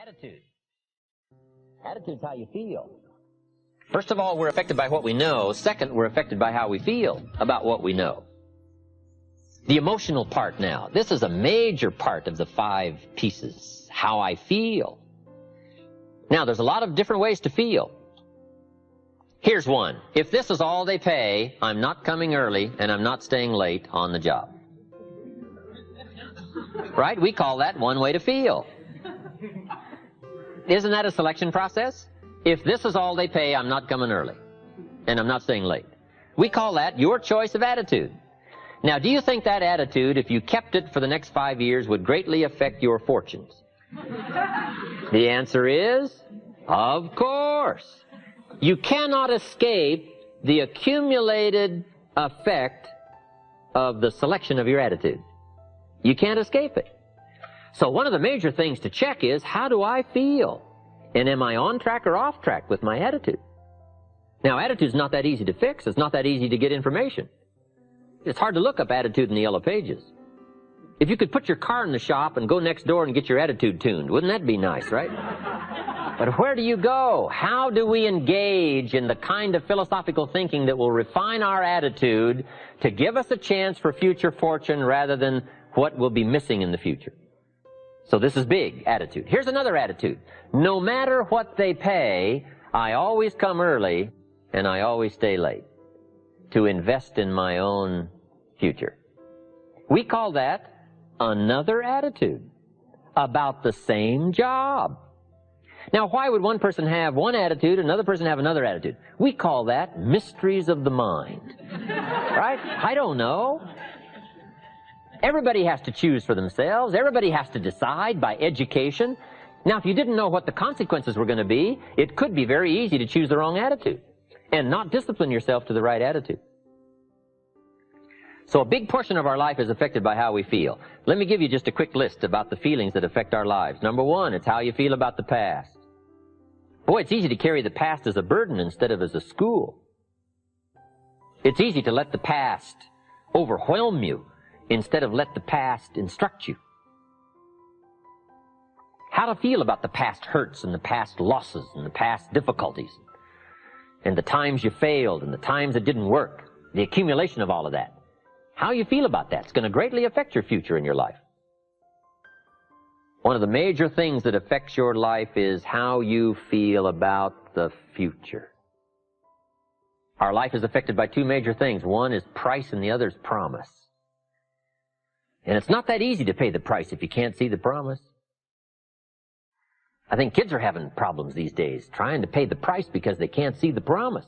Attitude. Attitude's how you feel. First of all, we're affected by what we know. Second, we're affected by how we feel about what we know. The emotional part now. This is a major part of the 5 pieces. How I feel. Now, there's a lot of different ways to feel. Here's one. If this is all they pay, I'm not coming early and I'm not staying late on the job. Right? We call that one way to feel. Isn't that a selection process? If this is all they pay, I'm not coming early and I'm not staying late. We call that your choice of attitude. Now, do you think that attitude, if you kept it for the next 5 years, would greatly affect your fortunes? The answer is, of course. You cannot escape the accumulated effect of the selection of your attitude. You can't escape it. So one of the major things to check is, how do I feel? And am I on track or off track with my attitude? Now, attitude's not that easy to fix. It's not that easy to get information. It's hard to look up attitude in the Yellow Pages. If you could put your car in the shop and go next door and get your attitude tuned, wouldn't that be nice, right? But where do you go? How do we engage in the kind of philosophical thinking that will refine our attitude to give us a chance for future fortune rather than what will be missing in the future? So this is big, attitude. Here's another attitude. No matter what they pay, I always come early and I always stay late to invest in my own future. We call that another attitude about the same job. Now, why would one person have one attitude, another person have another attitude? We call that mysteries of the mind. Right? I don't know. Everybody has to choose for themselves. Everybody has to decide by education. Now, if you didn't know what the consequences were going to be, it could be very easy to choose the wrong attitude and not discipline yourself to the right attitude. So a big portion of our life is affected by how we feel. Let me give you just a quick list about the feelings that affect our lives. Number 1, it's how you feel about the past. Boy, it's easy to carry the past as a burden instead of as a school. It's easy to let the past overwhelm you instead of let the past instruct you. How to feel about the past hurts and the past losses and the past difficulties and the times you failed and the times it didn't work, the accumulation of all of that. How you feel about that is going to greatly affect your future in your life. One of the major things that affects your life is how you feel about the future. Our life is affected by 2 major things. One is price and the other is promise. And it's not that easy to pay the price if you can't see the promise. I think kids are having problems these days trying to pay the price because they can't see the promise.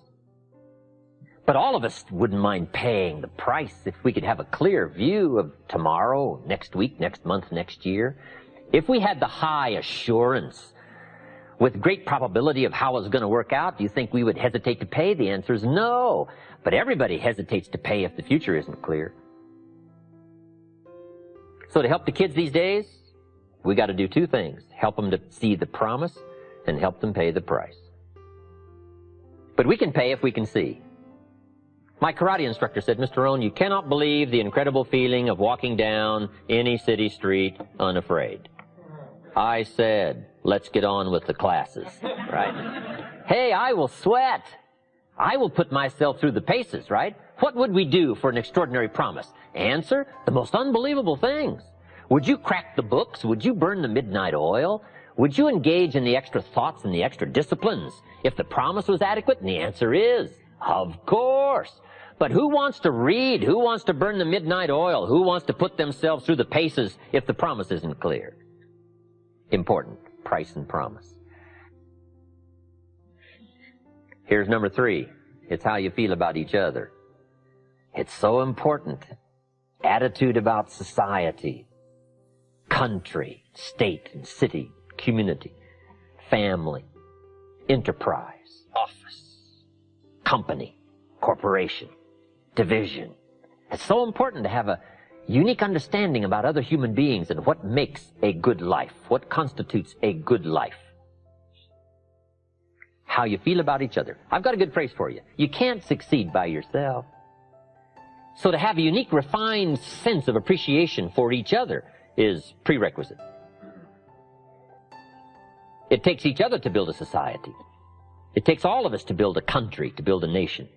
But all of us wouldn't mind paying the price if we could have a clear view of tomorrow, next week, next month, next year. If we had the high assurance with great probability of how it's going to work out, do you think we would hesitate to pay? The answer is no. But everybody hesitates to pay if the future isn't clear. So to help the kids these days, we got to do 2 things. Help them to see the promise and help them pay the price. But we can pay if we can see. My karate instructor said, Mr. Rohn, you cannot believe the incredible feeling of walking down any city street unafraid. I said, let's get on with the classes, right? Hey, I will sweat. I will put myself through the paces, right? What would we do for an extraordinary promise? Answer, the most unbelievable things. Would you crack the books? Would you burn the midnight oil? Would you engage in the extra thoughts and the extra disciplines if the promise was adequate? And the answer is, of course. But who wants to read? Who wants to burn the midnight oil? Who wants to put themselves through the paces if the promise isn't clear? Important, price and promise. Here's number 3. It's how you feel about each other. It's so important. Attitude about society, country, state, and city, community, family, enterprise, office, company, corporation, division. It's so important to have a unique understanding about other human beings and what makes a good life, what constitutes a good life. How you feel about each other. I've got a good phrase for you. You can't succeed by yourself. So to have a unique, refined sense of appreciation for each other is prerequisite. It takes each other to build a society. It takes all of us to build a country, to build a nation.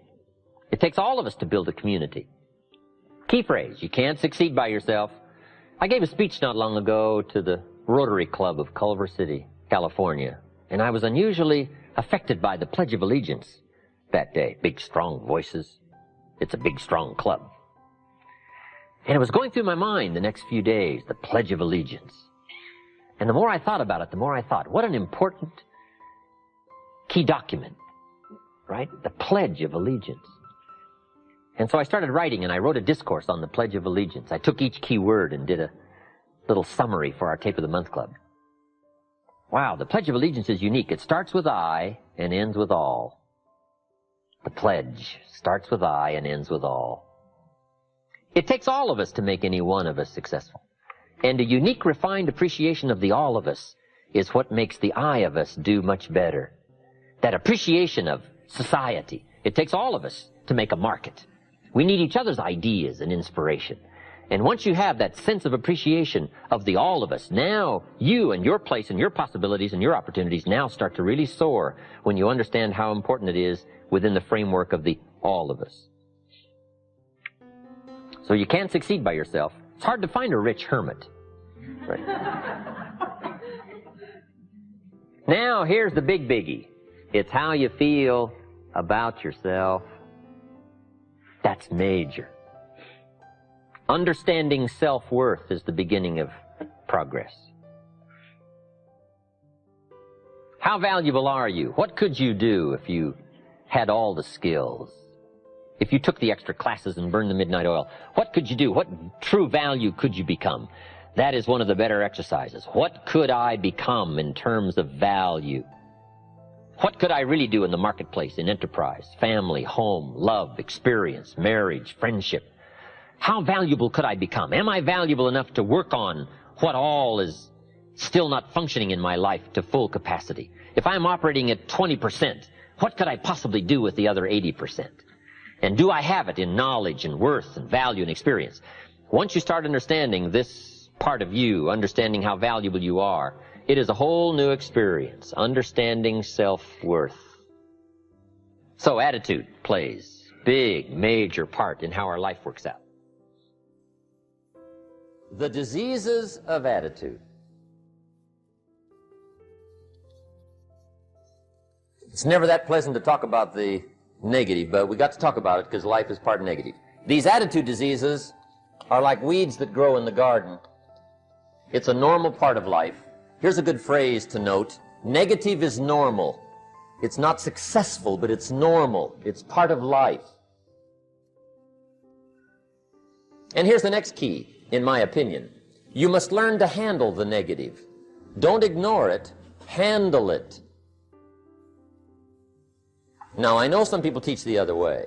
It takes all of us to build a community. Key phrase, you can't succeed by yourself. I gave a speech not long ago to the Rotary Club of Culver City, California, and I was unusually affected by the Pledge of Allegiance that day. Big, strong voices. It's a big, strong club. And it was going through my mind the next few days, the Pledge of Allegiance. And the more I thought about it, the more I thought, what an important key document, right? The Pledge of Allegiance. And so I started writing, and I wrote a discourse on the Pledge of Allegiance. I took each key word and did a little summary for our Tape of the Month Club. Wow, the Pledge of Allegiance is unique. It starts with I and ends with all. The pledge starts with I and ends with all. It takes all of us to make any one of us successful. And a unique, refined appreciation of the all of us is what makes the I of us do much better. That appreciation of society. It takes all of us to make a market. We need each other's ideas and inspiration. And once you have that sense of appreciation of the all of us, now you and your place and your possibilities and your opportunities now start to really soar when you understand how important it is within the framework of the all of us. So you can't succeed by yourself. It's hard to find a rich hermit. Right? Now, here's the big biggie. It's how you feel about yourself. That's major. Understanding self-worth is the beginning of progress. How valuable are you? What could you do if you had all the skills? If you took the extra classes and burned the midnight oil, what could you do? What true value could you become? That is one of the better exercises. What could I become in terms of value? What could I really do in the marketplace, in enterprise, family, home, love, experience, marriage, friendship? How valuable could I become? Am I valuable enough to work on what all is still not functioning in my life to full capacity? If I'm operating at 20%, what could I possibly do with the other 80%? And do I have it in knowledge and worth and value and experience? Once you start understanding this part of you, understanding how valuable you are, it is a whole new experience, understanding self-worth. So attitude plays a big, major part in how our life works out. The diseases of attitude. It's never that pleasant to talk about the negative, but we got to talk about it because life is part negative. These attitude diseases are like weeds that grow in the garden. It's a normal part of life. Here's a good phrase to note. Negative is normal. It's not successful, but it's normal. It's part of life. And here's the next key, in my opinion. You must learn to handle the negative. Don't ignore it. Handle it. Now, I know some people teach the other way.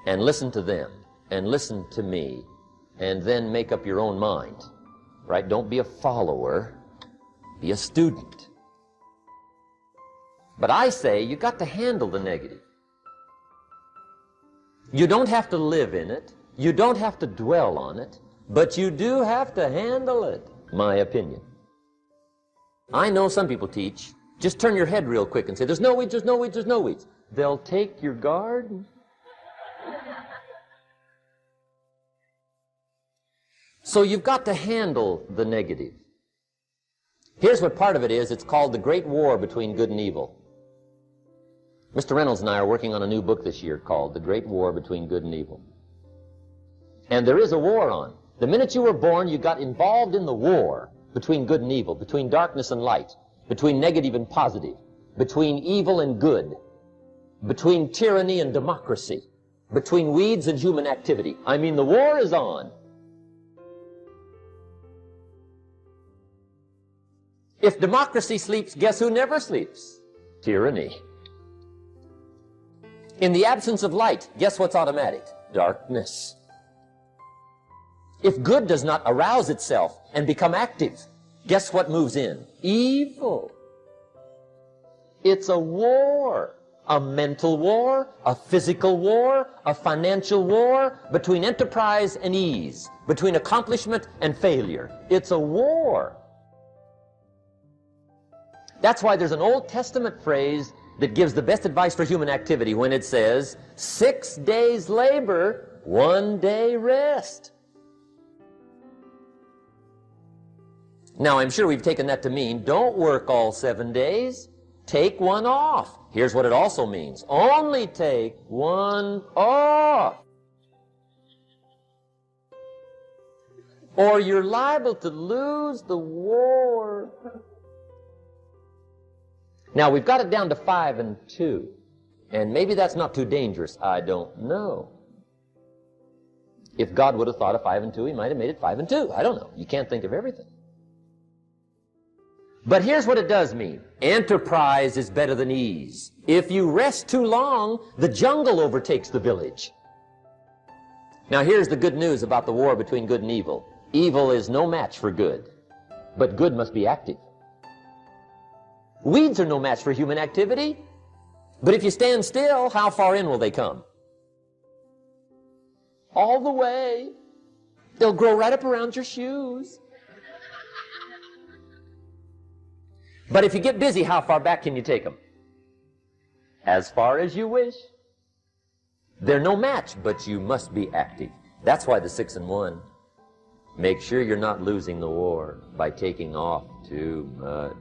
And listen to them. And listen to me. And then make up your own mind. Right? Don't be a follower. Be a student. But I say you got to handle the negative. You don't have to live in it. You don't have to dwell on it. But you do have to handle it. My opinion. I know some people teach, just turn your head real quick and say, there's no weeds, there's no weeds, there's no weeds. They'll take your garden. So you've got to handle the negative. Here's what part of it is. It's called the Great War Between Good and Evil. Mr. Reynolds and I are working on a new book this year called The Great War Between Good and Evil. And there is a war on. The minute you were born, you got involved in the war between good and evil, between darkness and light, between negative and positive, between evil and good, between tyranny and democracy, between weeds and human activity. I mean, the war is on. If democracy sleeps, guess who never sleeps? Tyranny. In the absence of light, guess what's automatic? Darkness. If good does not arouse itself and become active, guess what moves in? Evil. It's a war. A mental war, a physical war, a financial war, between enterprise and ease, between accomplishment and failure. It's a war. That's why there's an Old Testament phrase that gives the best advice for human activity when it says, 6 days labor, 1 day rest. Now, I'm sure we've taken that to mean, don't work all 7 days. Take one off. Here's what it also means. Only take one off. Or you're liable to lose the war. Now, we've got it down to 5 and 2. And maybe that's not too dangerous. I don't know. If God would have thought of 5 and 2, he might have made it 5 and 2. I don't know. You can't think of everything. But here's what it does mean. Enterprise is better than ease. If you rest too long, the jungle overtakes the village. Now, here's the good news about the war between good and evil. Evil is no match for good, but good must be active. Weeds are no match for human activity, but if you stand still, how far in will they come? All the way. They'll grow right up around your shoes. But if you get busy, how far back can you take them? As far as you wish. They're no match, but you must be active. That's why the 6 and 1. Make sure you're not losing the war by taking off too much.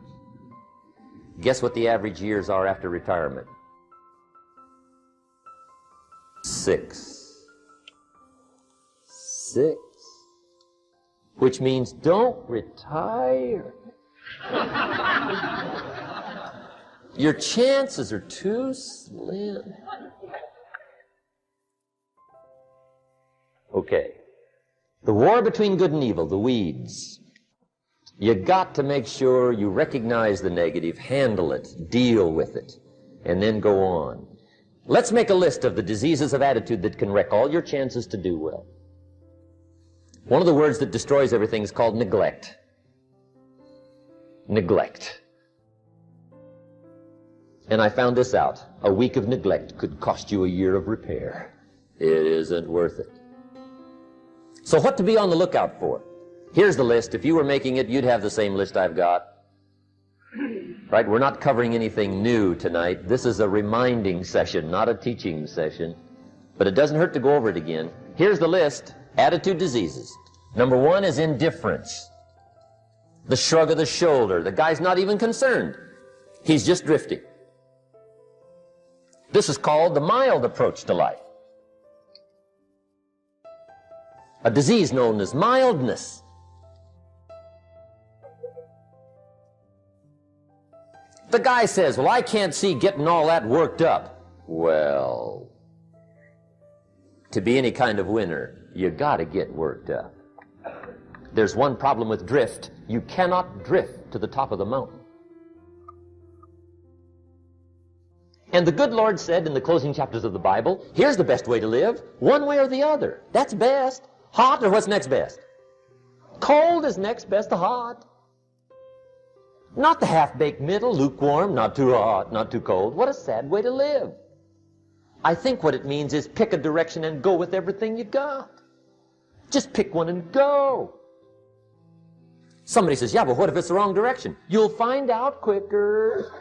Guess what the average years are after retirement? 6. 6. Which means don't retire. Your chances are too slim. Okay. The war between good and evil, the weeds. You got to make sure you recognize the negative, handle it, deal with it, and then go on. Let's make a list of the diseases of attitude that can wreck all your chances to do well. One of the words that destroys everything is called neglect. Neglect. And I found this out. A week of neglect could cost you a year of repair. It isn't worth it. So what to be on the lookout for? Here's the list. If you were making it, you'd have the same list I've got. Right? We're not covering anything new tonight. This is a reminding session, not a teaching session. But it doesn't hurt to go over it again. Here's the list. Attitude diseases. Number 1 is indifference. The shrug of the shoulder. The guy's not even concerned. He's just drifting. This is called the mild approach to life. A disease known as mildness. The guy says, well, I can't see getting all that worked up. Well, to be any kind of winner, you got to get worked up. There's one problem with drift. You cannot drift to the top of the mountain. And the good Lord said in the closing chapters of the Bible, here's the best way to live, one way or the other. That's best. Hot or what's next best? Cold is next best to hot. Not the half-baked middle, lukewarm, not too hot, not too cold. What a sad way to live. I think what it means is pick a direction and go with everything you got. Just pick one and go. Somebody says, yeah, but what if it's the wrong direction? You'll find out quicker.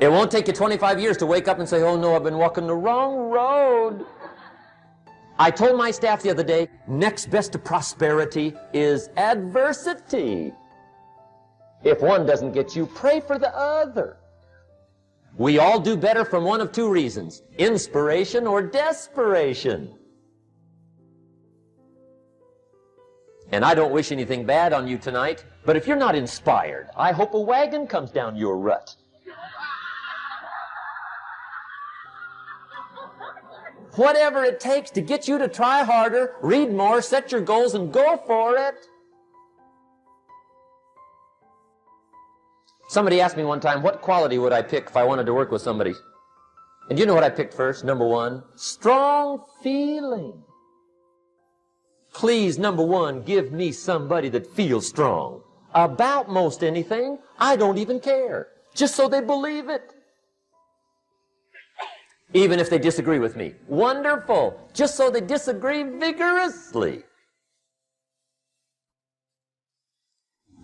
It won't take you 25 years to wake up and say, oh no, I've been walking the wrong road. I told my staff the other day, next best to prosperity is adversity. If one doesn't get you, pray for the other. We all do better from one of 2 reasons, inspiration or desperation. And I don't wish anything bad on you tonight, but if you're not inspired, I hope a wagon comes down your rut. Whatever it takes to get you to try harder, read more, set your goals, and go for it. Somebody asked me one time, what quality would I pick if I wanted to work with somebody? And you know what I picked first? Number 1, strong feeling. Please, number 1, give me somebody that feels strong. About most anything, I don't even care. Just so they believe it. Even if they disagree with me. Wonderful. Just so they disagree vigorously.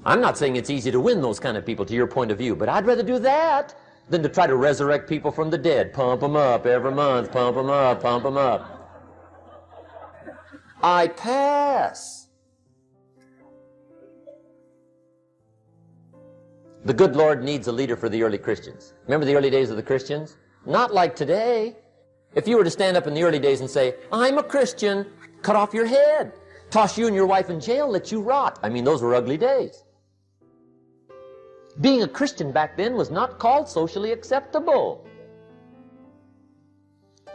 I'm not saying it's easy to win those kind of people to your point of view, but I'd rather do that than to try to resurrect people from the dead. Pump them up every month, pump them up, pump them up. I pass. The good Lord needs a leader for the early Christians. Remember the early days of the Christians? Not like today. If you were to stand up in the early days and say, I'm a Christian, cut off your head, toss you and your wife in jail, let you rot. I mean, those were ugly days. Being a Christian back then was not called socially acceptable.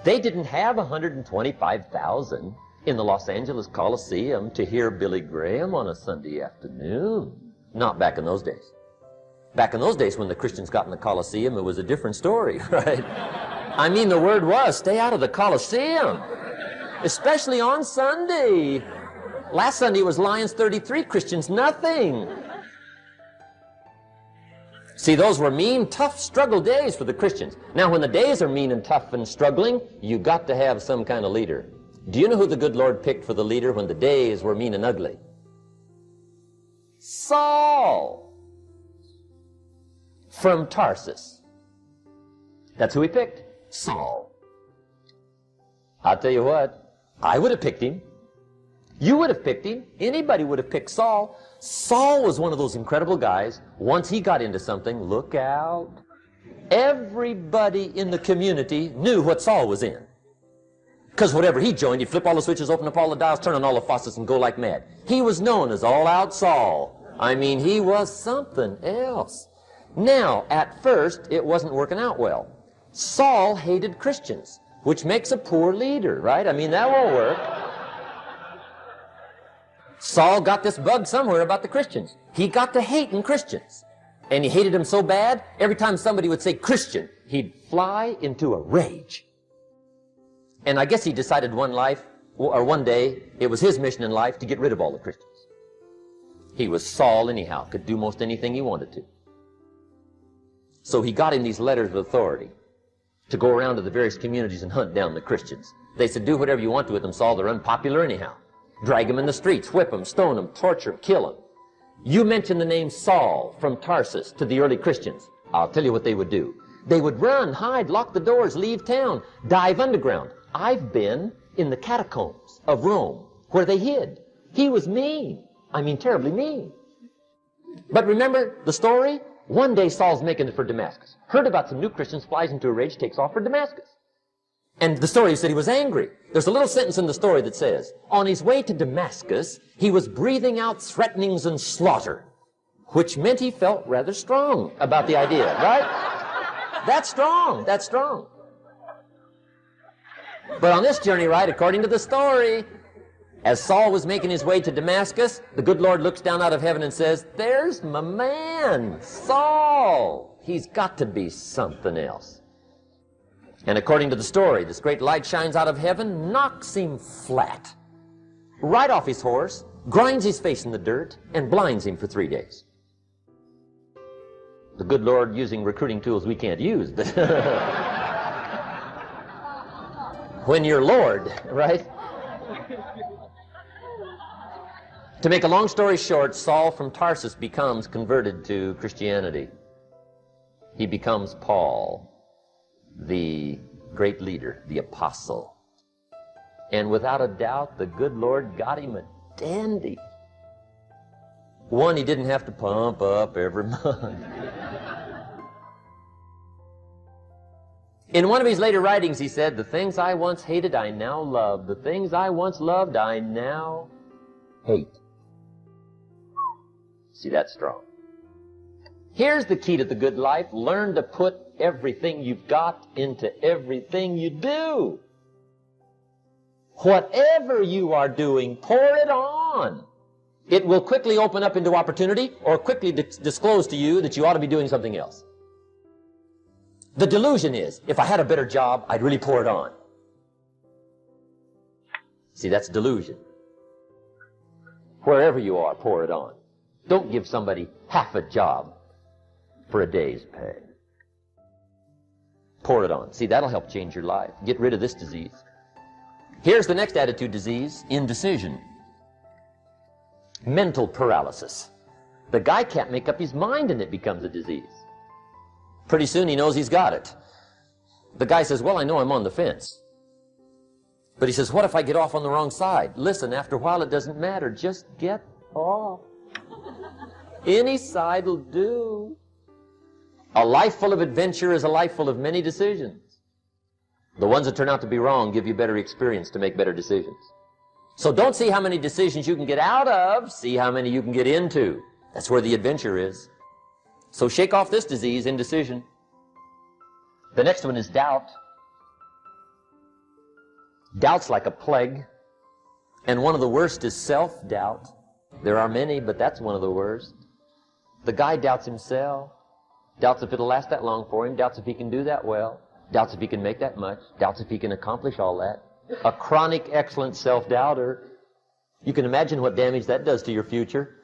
They didn't have 125,000 in the Los Angeles Coliseum to hear Billy Graham on a Sunday afternoon. Not back in those days. Back in those days when the Christians got in the Coliseum, it was a different story, right? I mean, the word was, stay out of the Coliseum, especially on Sunday. Last Sunday was Lions 33, Christians nothing. See, those were mean, tough struggle days for the Christians. Now, when the days are mean and tough and struggling, you got to have some kind of leader. Do you know who the good Lord picked for the leader when the days were mean and ugly? Saul from Tarsus. That's who he picked, Saul. I'll tell you what, I would have picked him. You would have picked him. Anybody would have picked Saul. Saul was one of those incredible guys. Once he got into something, look out. Everybody in the community knew what Saul was in. Because whatever he joined, he'd flip all the switches, open up all the dials, turn on all the faucets, and go like mad. He was known as All-Out Saul. I mean, he was something else. Now, at first, it wasn't working out well. Saul hated Christians, which makes a poor leader, right? I mean, that won't work. Saul got this bug somewhere about the Christians. He got to hating Christians. And he hated them so bad, every time somebody would say Christian, he'd fly into a rage. And I guess he decided one day, it was his mission in life to get rid of all the Christians. He was Saul anyhow, could do most anything he wanted to. So he got him these letters of authority to go around to the various communities and hunt down the Christians. They said, do whatever you want to with them, Saul, they're unpopular anyhow. Drag them in the streets, whip them, stone them, torture them, kill them. You mention the name Saul from Tarsus to the early Christians, I'll tell you what they would do. They would run, hide, lock the doors, leave town, dive underground. I've been in the catacombs of Rome where they hid. He was mean. I mean, terribly mean. But remember the story? One day Saul's making it for Damascus. Heard about some new Christians, flies into a rage, takes off for Damascus. And the story said he was angry. There's a little sentence in the story that says, on his way to Damascus, he was breathing out threatenings and slaughter, which meant he felt rather strong about the idea, right? That's strong. That's strong. But on this journey, right, according to the story, as Saul was making his way to Damascus, the good Lord looks down out of heaven and says, there's my man, Saul. He's got to be something else. And according to the story, this great light shines out of heaven, knocks him flat, right off his horse, grinds his face in the dirt, and blinds him for 3 days. The good Lord using recruiting tools we can't use, but when you're Lord, right? To make a long story short, Saul from Tarsus becomes converted to Christianity. He becomes Paul, the great leader, the apostle. And without a doubt, the good Lord got him a dandy. One he didn't have to pump up every month. In one of his later writings, he said, the things I once hated, I now love. The things I once loved, I now hate. See, that's strong. Here's the key to the good life. Learn to put everything you've got into everything you do. Whatever you are doing, pour it on. It will quickly open up into opportunity or quickly disclose to you that you ought to be doing something else. The delusion is, if I had a better job, I'd really pour it on. See, that's delusion. Wherever you are, pour it on. Don't give somebody half a job for a day's pay. Pour it on. See, that'll help change your life. Get rid of this disease. Here's the next attitude disease, indecision. Mental paralysis. The guy can't make up his mind and it becomes a disease. Pretty soon he knows he's got it. The guy says, well, I know I'm on the fence. But he says, what if I get off on the wrong side? Listen, after a while it doesn't matter. Just get off. Any side will do. A life full of adventure is a life full of many decisions. The ones that turn out to be wrong give you better experience to make better decisions. So don't see how many decisions you can get out of, see how many you can get into. That's where the adventure is. So shake off this disease, indecision. The next one is doubt. Doubt's like a plague. And one of the worst is self-doubt. There are many, but that's one of the worst. The guy doubts himself. Doubts if it'll last that long for him. Doubts if he can do that well. Doubts if he can make that much. Doubts if he can accomplish all that. A chronic, excellent self-doubter. You can imagine what damage that does to your future.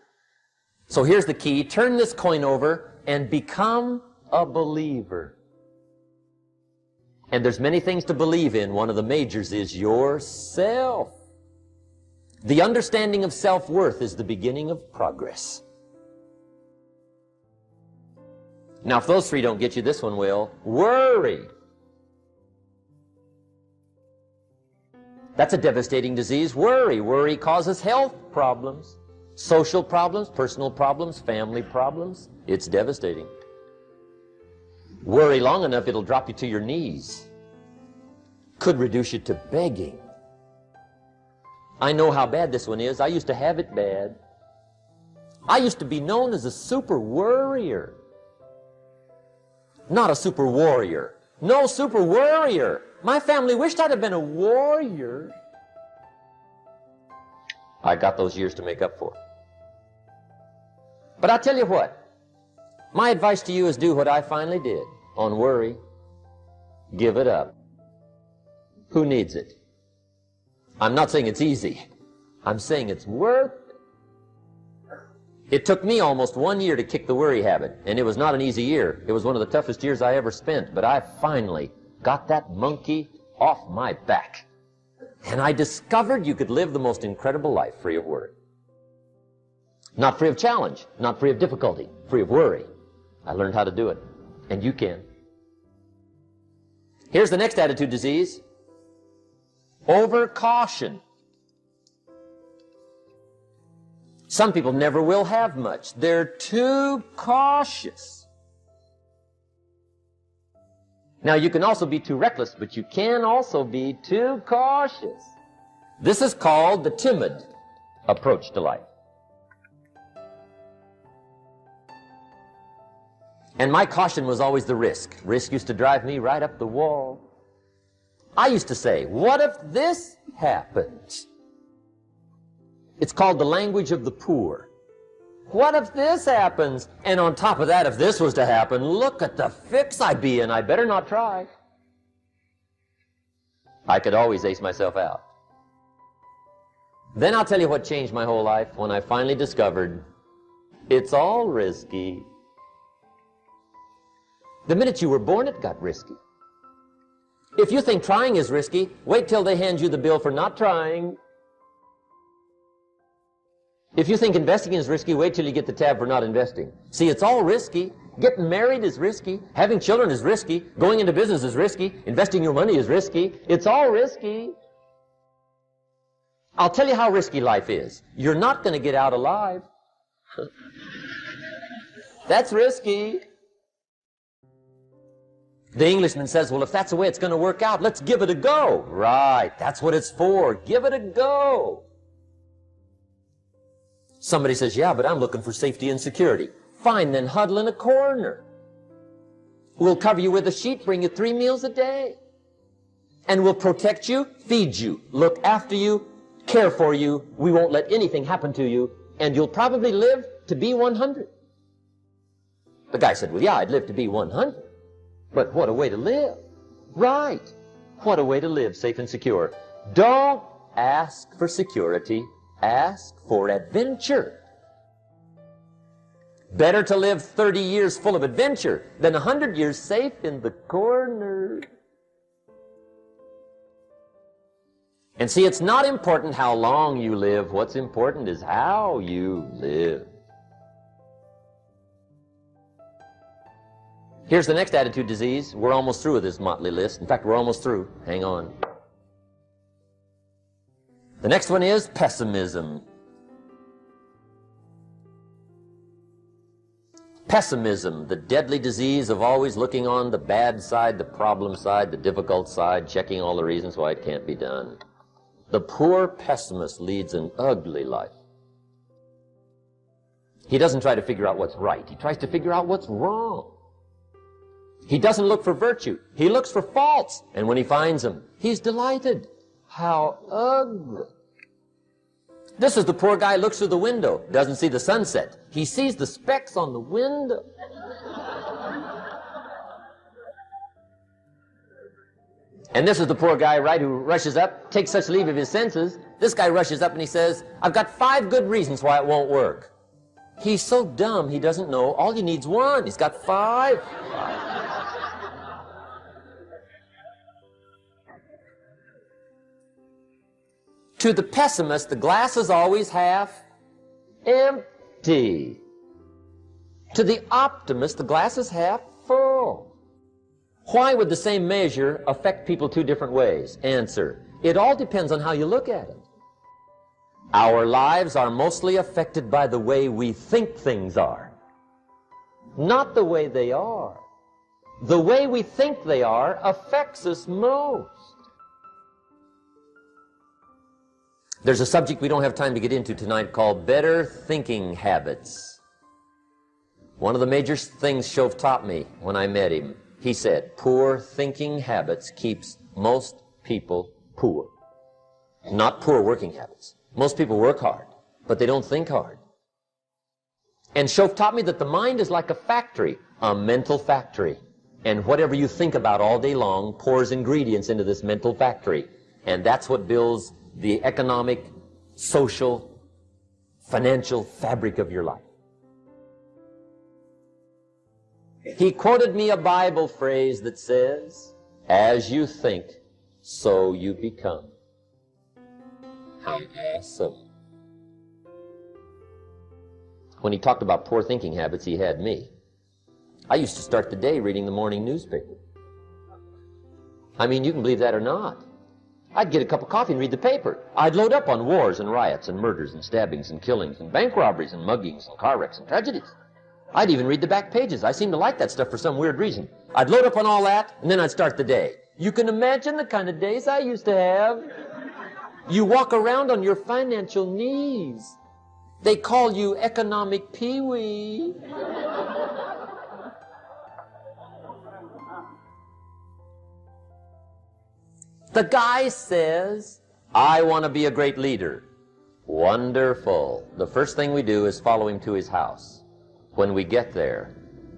So here's the key. Turn this coin over and become a believer. And there's many things to believe in. One of the majors is yourself. The understanding of self-worth is the beginning of progress. Now, if those three don't get you, this one will. Worry. That's a devastating disease. Worry. Worry causes health problems, social problems, personal problems, family problems. It's devastating. Worry long enough, it'll drop you to your knees. Could reduce you to begging. I know how bad this one is. I used to have it bad. I used to be known as a super worrier. Not a super warrior. No, super worrier. My family wished I'd have been a warrior. I got those years to make up for. But I'll tell you what. My advice to you is do what I finally did on worry. Give it up. Who needs it? I'm not saying it's easy. I'm saying it's worth it. It took me almost 1 year to kick the worry habit, and it was not an easy year. It was one of the toughest years I ever spent, but I finally got that monkey off my back. And I discovered you could live the most incredible life free of worry. Not free of challenge, not free of difficulty, free of worry. I learned how to do it, and you can. Here's the next attitude disease. Overcaution. Some people never will have much. They're too cautious. Now, you can also be too reckless, but you can also be too cautious. This is called the timid approach to life. And my caution was always the risk. Risk used to drive me right up the wall. I used to say, what if this happens? It's called the language of the poor. What if this happens? And on top of that, if this was to happen, look at the fix I'd be in. I better not try. I could always ace myself out. Then I'll tell you what changed my whole life when I finally discovered it's all risky. The minute you were born, it got risky. If you think trying is risky, wait till they hand you the bill for not trying. If you think investing is risky, wait till you get the tab for not investing. See, it's all risky. Getting married is risky. Having children is risky. Going into business is risky. Investing your money is risky. It's all risky. I'll tell you how risky life is. You're not going to get out alive. That's risky. The Englishman says, well, if that's the way it's going to work out, let's give it a go. Right, that's what it's for. Give it a go. Somebody says, yeah, but I'm looking for safety and security. Fine, then huddle in a corner. We'll cover you with a sheet, bring you 3 meals a day. And we'll protect you, feed you, look after you, care for you. We won't let anything happen to you. And you'll probably live to be 100. The guy said, well, yeah, I'd live to be 100. But what a way to live. Right. What a way to live, safe and secure. Don't ask for security. Ask for adventure. Better to live 30 years full of adventure than 100 years safe in the corner. And see, it's not important how long you live. What's important is how you live. Here's the next attitude disease. We're almost through with this motley list. In fact, we're almost through. Hang on. The next one is pessimism. Pessimism, the deadly disease of always looking on the bad side, the problem side, the difficult side, checking all the reasons why it can't be done. The poor pessimist leads an ugly life. He doesn't try to figure out what's right. He tries to figure out what's wrong. He doesn't look for virtue. He looks for faults. And when he finds them, he's delighted. How ugly. This is the poor guy who looks through the window, doesn't see the sunset. He sees the specks on the window. And this is the poor guy, right, who rushes up, takes such leave of his senses. This guy rushes up and he says, I've got 5 good reasons why it won't work. He's so dumb he doesn't know all he needs 1. He's got 5. To the pessimist, the glass is always half empty. To the optimist, the glass is half full. Why would the same measure affect people 2 different ways? Answer, it all depends on how you look at it. Our lives are mostly affected by the way we think things are, not the way they are. The way we think they are affects us most. There's a subject we don't have time to get into tonight called better thinking habits. One of the major things Shove taught me when I met him, he said, poor thinking habits keeps most people poor. Not poor working habits. Most people work hard, but they don't think hard. And Shove taught me that the mind is like a factory, a mental factory. And whatever you think about all day long pours ingredients into this mental factory. And that's what builds the economic, social, financial fabric of your life. He quoted me a Bible phrase that says, as you think, so you become. How awesome. When he talked about poor thinking habits, he had me. I used to start the day reading the morning newspaper. I mean, you can believe that or not. I'd get a cup of coffee and read the paper. I'd load up on wars and riots and murders and stabbings and killings and bank robberies and muggings and car wrecks and tragedies. I'd even read the back pages. I seem to like that stuff for some weird reason. I'd load up on all that, and then I'd start the day. You can imagine the kind of days I used to have. You walk around on your financial knees. They call you economic peewee. The guy says, I want to be a great leader. Wonderful. The first thing we do is follow him to his house. When we get there,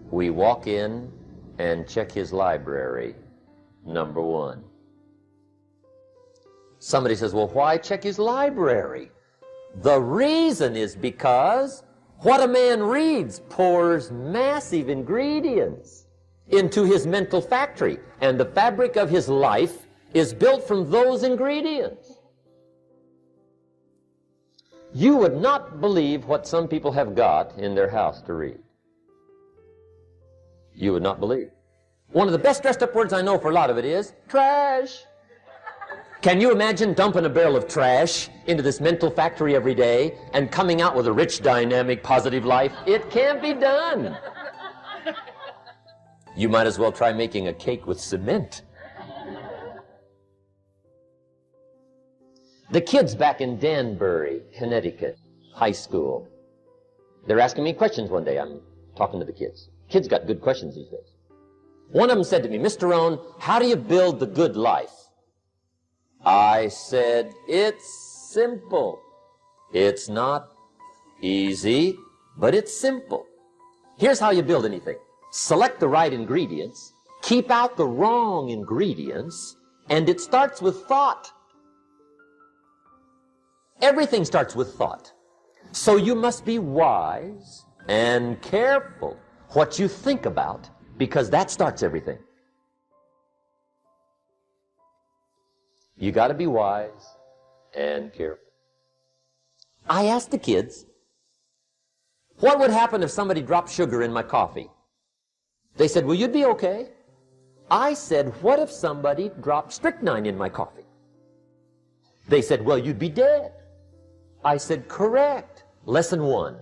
we walk in and check his library, number 1. Somebody says, well, why check his library? The reason is because what a man reads pours massive ingredients into his mental factory, and the fabric of his life is built from those ingredients. You would not believe what some people have got in their house to read. You would not believe. One of the best dressed up words I know for a lot of it is trash. Can you imagine dumping a barrel of trash into this mental factory every day and coming out with a rich, dynamic, positive life? It can't be done. You might as well try making a cake with cement. The kids back in Danbury, Connecticut, high school, they're asking me questions one day. I'm talking to the kids. Kids got good questions these days. One of them said to me, Mr. Rohn, how do you build the good life? I said, it's simple. It's not easy, but it's simple. Here's how you build anything. Select the right ingredients, keep out the wrong ingredients, and it starts with thought. Everything starts with thought. So you must be wise and careful what you think about, because that starts everything. You got to be wise and careful. I asked the kids, what would happen if somebody dropped sugar in my coffee? They said, well, you'd be okay. I said, what if somebody dropped strychnine in my coffee? They said, well, you'd be dead. I said, correct. Lesson 1.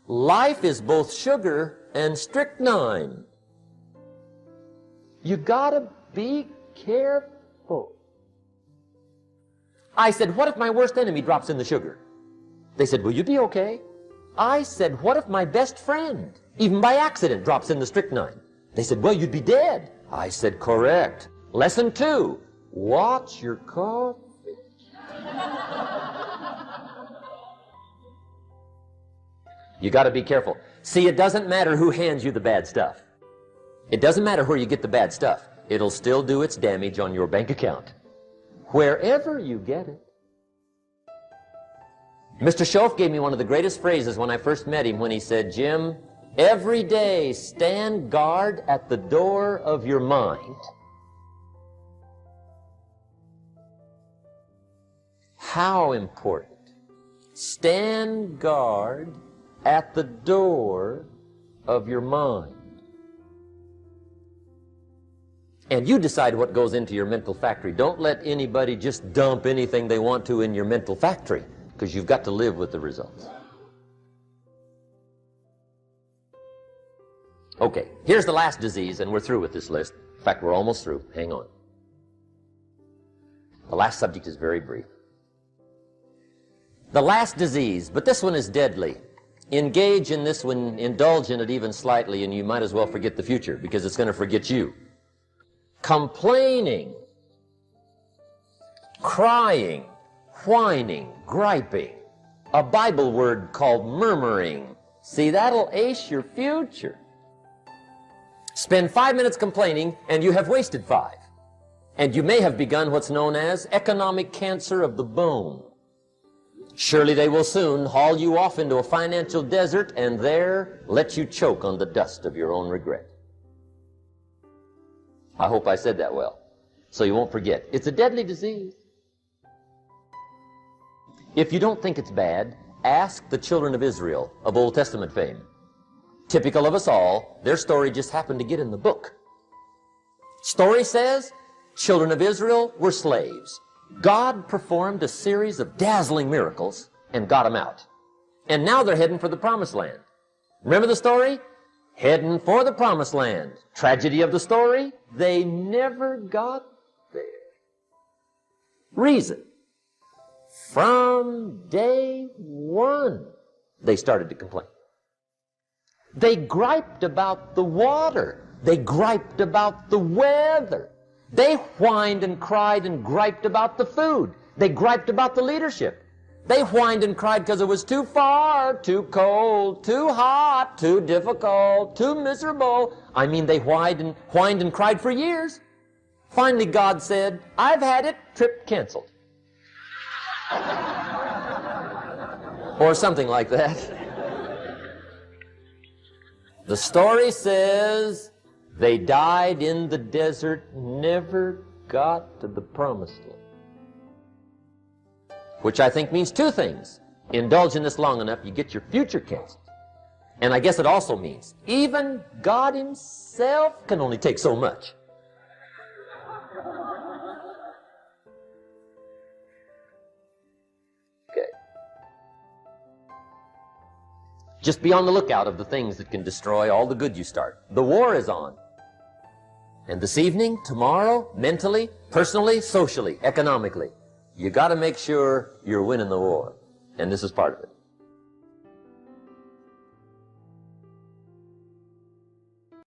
Life is both sugar and strychnine. You gotta be careful. I said, what if my worst enemy drops in the sugar? They said, will you be okay? I said, what if my best friend, even by accident, drops in the strychnine? They said, well, you'd be dead. I said, correct. Lesson 2, watch your coffee. You got to be careful. See, it doesn't matter who hands you the bad stuff. It doesn't matter where you get the bad stuff. It'll still do its damage on your bank account, wherever you get it. Mr. Schoaf gave me one of the greatest phrases when I first met him when he said, Jim, every day stand guard at the door of your mind. How important. Stand guard at the door of your mind. And you decide what goes into your mental factory. Don't let anybody just dump anything they want to in your mental factory, because you've got to live with the results. Okay, here's the last disease, and we're through with this list. In fact, we're almost through. Hang on. The last subject is very brief. The last disease, but this one is deadly. Engage in this one, indulge in it even slightly, and you might as well forget the future, because it's going to forget you. Complaining, crying, whining, griping. A Bible word called murmuring. See, that'll ace your future. Spend 5 minutes complaining, and you have wasted 5. And you may have begun what's known as economic cancer of the bone. Surely they will soon haul you off into a financial desert and there let you choke on the dust of your own regret. I hope I said that well, so you won't forget. It's a deadly disease. If you don't think it's bad, ask the children of Israel of Old Testament fame. Typical of us all, their story just happened to get in the book. Story says, children of Israel were slaves. God performed a series of dazzling miracles and got them out. And now they're heading for the promised land. Remember the story? Heading for the promised land. Tragedy of the story, they never got there. Reason. From day one, they started to complain. They griped about the water. They griped about the weather. They whined and cried and griped about the food. They griped about the leadership. They whined and cried because it was too far, too cold, too hot, too difficult, too miserable. I mean, they whined and cried for years. Finally, God said, I've had it, trip canceled. Or something like that. The story says they died in the desert, never got to the promised land. Which I think means 2 things. Indulge in this long enough, you get your future canceled. And I guess it also means even God himself can only take so much. Okay. Just be on the lookout of the things that can destroy all the good you start. The war is on. And this evening, tomorrow, mentally, personally, socially, economically, you got to make sure you're winning the war. And this is part of it.